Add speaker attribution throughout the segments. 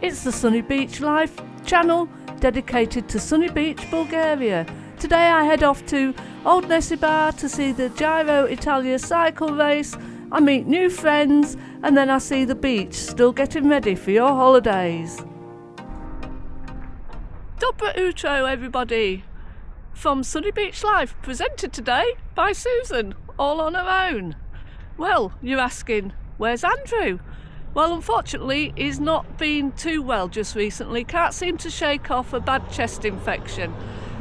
Speaker 1: It's the Sunny Beach Life channel dedicated to Sunny Beach, Bulgaria. Today I head off to Old Nessebar to see the Giro Italia cycle race. I meet new friends and then I see the beach still getting ready for your holidays. Dobre utro everybody! From Sunny Beach Life, presented today by Susan, all on her own. Well, you're asking, where's Andrew? Well, unfortunately, he's not been too well just recently. Can't seem to shake off a bad chest infection.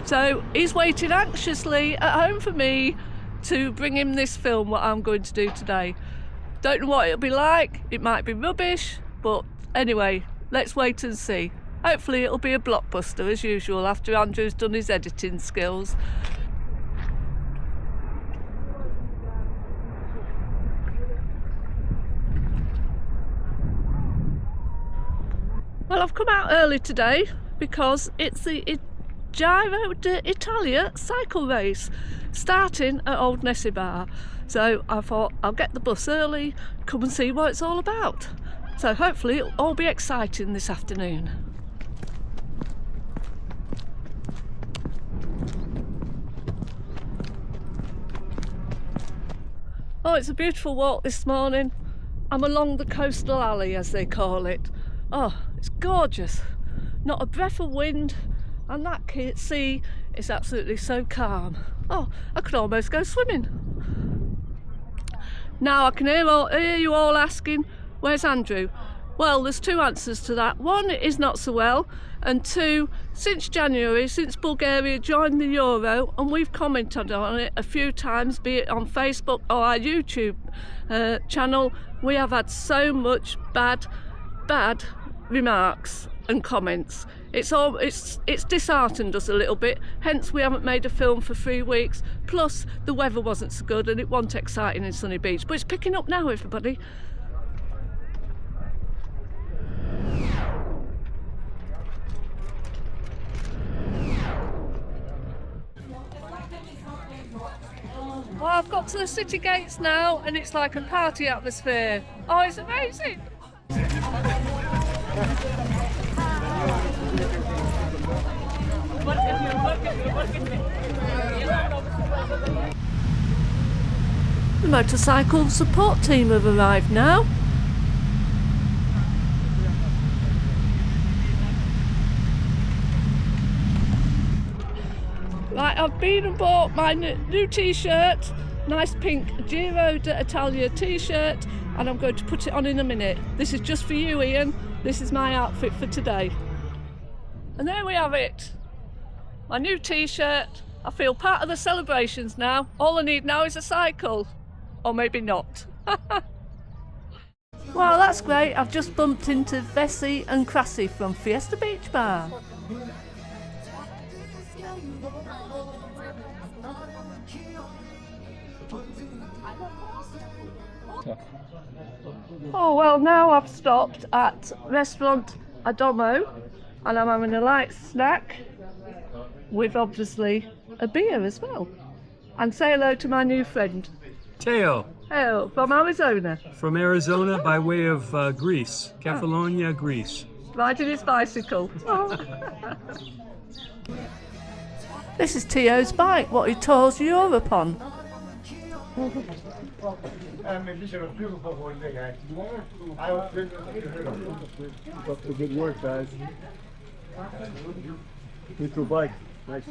Speaker 1: So he's waiting anxiously at home for me to bring him this film, what I'm going to do today. Don't know what it'll be like. It might be rubbish, but anyway, let's wait and see. Hopefully it'll be a blockbuster as usual after Andrew's done his editing skills. Well, I've come out early today because it's the Giro d'Italia cycle race starting at Old Nessebar. So I thought I'll get the bus early, come and see what it's all about. So hopefully it'll all be exciting this afternoon. Oh, it's a beautiful walk this morning. I'm along the coastal alley, as they call it. Oh, it's gorgeous. Not a breath of wind, and that sea is absolutely so calm. Oh, I could almost go swimming. Now I can hear you all asking, where's Andrew? Well, there's two answers to that. One is not so well, and two, since January, since Bulgaria joined the Euro, and we've commented on it a few times, be it on Facebook or our YouTube channel, we have had so much bad remarks and comments. It's disheartened us a little bit, hence we haven't made a film for 3 weeks, plus the weather wasn't so good and it wasn't exciting in Sunny Beach, but it's picking up now, everybody. Well, I've got to the city gates now and it's like a party atmosphere. Oh, it's amazing! The motorcycle support team have arrived now. Right, I've been and bought my new t-shirt, nice pink Giro d'Italia t-shirt, and I'm going to put it on in a minute. This is just for you, Ian. This is my outfit for today. And there we have it. My new t-shirt. I feel part of the celebrations now. All I need now is a cycle. Or maybe not. Well, that's great. I've just bumped into Vessi and Krasi from Fiesta Beach Bar. Oh, well, now I've stopped at restaurant Adomo and I'm having a light snack with obviously a beer as well. And say hello to my new friend.
Speaker 2: Teo.
Speaker 1: Hello, from Arizona.
Speaker 2: From Arizona by way of Greece, Catalonia, Greece.
Speaker 1: Riding his bicycle. Oh. This is Teo's bike, what he tours Europe on.
Speaker 3: Good work, guys. Little bike. Nice.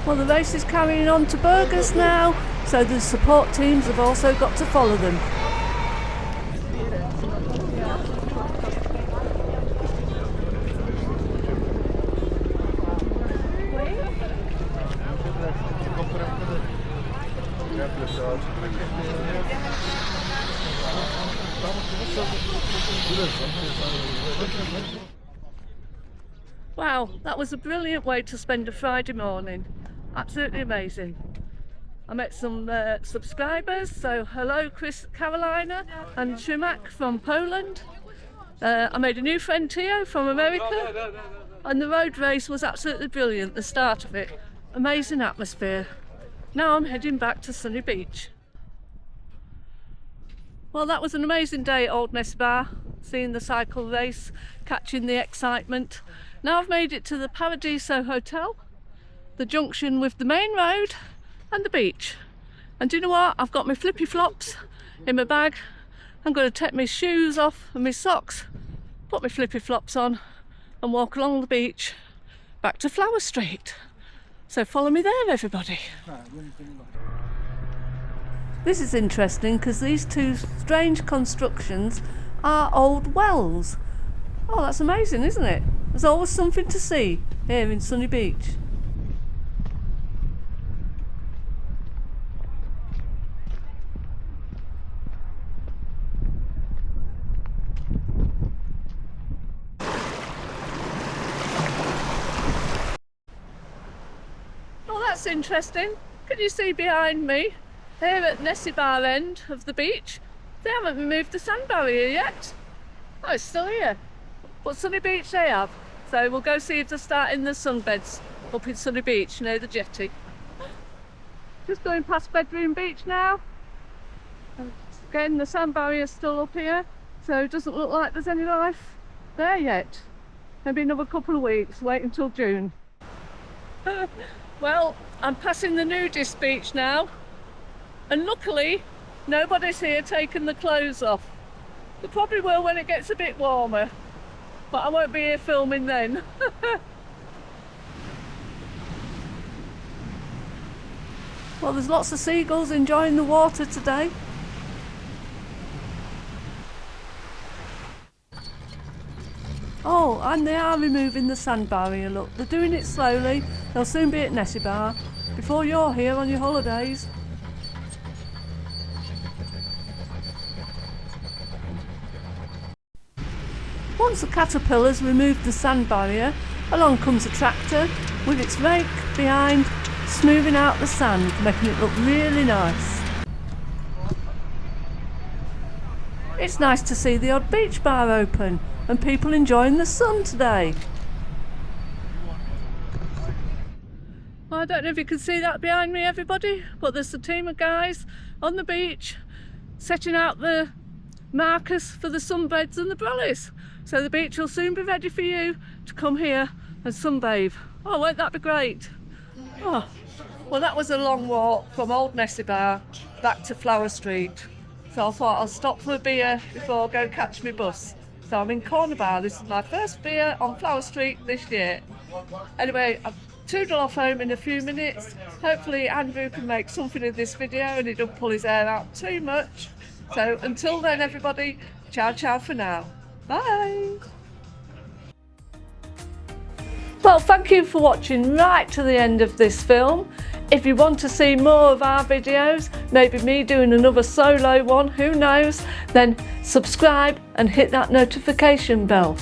Speaker 1: Well, the race is carrying on to Burgas now, so the support teams have also got to follow them. Wow, that was a brilliant way to spend a Friday morning. Absolutely amazing. I met some subscribers, so hello Carolina and Schumack from Poland. I made a new friend, Tio, from America, and the road race was absolutely brilliant, the start of it. Amazing atmosphere. Now I'm heading back to Sunny Beach. Well, that was an amazing day at Old Nessebar, seeing the cycle race, catching the excitement. Now I've made it to the Paradiso Hotel, the junction with the main road and the beach. And do you know what? I've got my flippy flops in my bag. I'm going to take my shoes off and my socks, put my flippy flops on and walk along the beach back to Flower Street. So follow me there, everybody. This is interesting because these two strange constructions are old wells. Oh, that's amazing, isn't it? There's always something to see here in Sunny Beach. Oh, that's interesting. Can you see behind me? Here at Nessebar end of the beach, they haven't removed the sand barrier yet. Oh, it's still here. But Sunny Beach they have. So we'll go see if they're starting the sunbeds up in Sunny Beach, near the jetty. Just going past Bedroom Beach now. Again, the sand barrier's still up here, so it doesn't look like there's any life there yet. Maybe another couple of weeks, wait until June. Well, I'm passing the nudist beach now. And luckily, nobody's here taking the clothes off. They probably will when it gets a bit warmer, but I won't be here filming then. Well, there's lots of seagulls enjoying the water today. Oh, and they are removing the sand barrier, look. They're doing it slowly. They'll soon be at Nessebar before you're here on your holidays. Once the caterpillars removed the sand barrier, along comes a tractor with its rake behind, smoothing out the sand, making it look really nice. It's nice to see the odd beach bar open and people enjoying the sun today. Well, I don't know if you can see that behind me, everybody, but there's a team of guys on the beach setting out the markers for the sunbeds and the brollies. So the beach will soon be ready for you to come here and sunbathe. Oh, won't that be great? Oh, well, that was a long walk from Old Nessebar back to Flower Street. So I thought I'll stop for a beer before I go catch my bus. So I'm in Corner Bar. This is my first beer on Flower Street this year. Anyway, I've toodle off home in a few minutes. Hopefully Andrew can make something of this video and he don't pull his hair out too much. So until then, everybody, ciao ciao for now. Bye. Well, thank you for watching right to the end of this film. If you want to see more of our videos, maybe me doing another solo one, who knows, then subscribe and hit that notification bell.